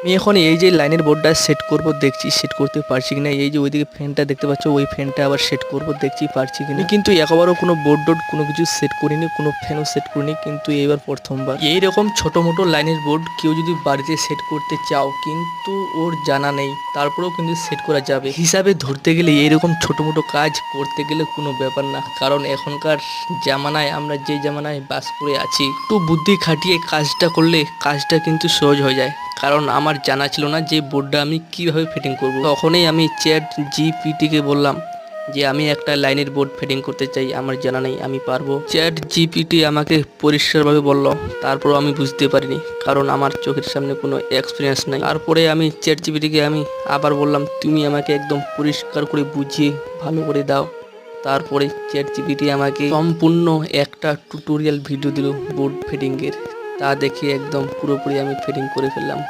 আমি এখন এই যে লাইনের বোর্ডটা সেট করব, দেখছি সেট করতে পারছি কিনা। এই যে ওইদিকে ফ্যানটা দেখতে পাচ্ছ, ওই ফ্যানটা আবার সেট করব, দেখছি পারছি কিনা। কিন্তু একবারও কোনো বোর্ড টোড কোনো কিছু সেট করিনি, কোনো ফ্যানও সেট করিনি, কিন্তু এইবার প্রথমবার। এইরকম ছোট মোটো লাইনের বোর্ড কেউ যদি বাড়িতে সেট করতে চাও, কিন্তু ওর জানা নেই, তারপরেও কিন্তু সেট করা যাবে। হিসাবে ধরতে গেলে এইরকম ছোট মোটো কাজ করতে গেলে কোনো ব্যাপার না, কারণ এখনকার জামানায় আমরা যে জামানায় বাস করে আছি, একটু বুদ্ধি খাটিয়ে কাজটা করলে কাজটা কিন্তু সহজ হয়ে যায়। কারণ আমার জানা ছিল না যে বোর্ডটা আমি কিভাবে ফিটিং করব। তখনই আমি চ্যাট জিপিটিকে বললাম যে আমি একটা লাইনের বোর্ড ফিটিং করতে চাই, আমার জানা নেই, আমি পারবো। চ্যাট জিপিটি আমাকে পরিষ্কারভাবে বলল, তারপর আমি বুঝতে পারিনি, কারণ আমার চোখের সামনে কোনো এক্সপিরিয়েন্স নাই। তারপরে আমি চ্যাট জিপিটিকে আমি আবার বললাম, তুমি আমাকে একদম পরিষ্কার করে বুঝিয়ে ভালো করে দাও। তারপরে চ্যাট জিপিটি আমাকে সম্পূর্ণ একটা টিউটোরিয়াল ভিডিও দিল বোর্ড ফিটিংয়ের। তা দেখে একদম পুরোপুরি আমি ফিটিং করে ফেললাম।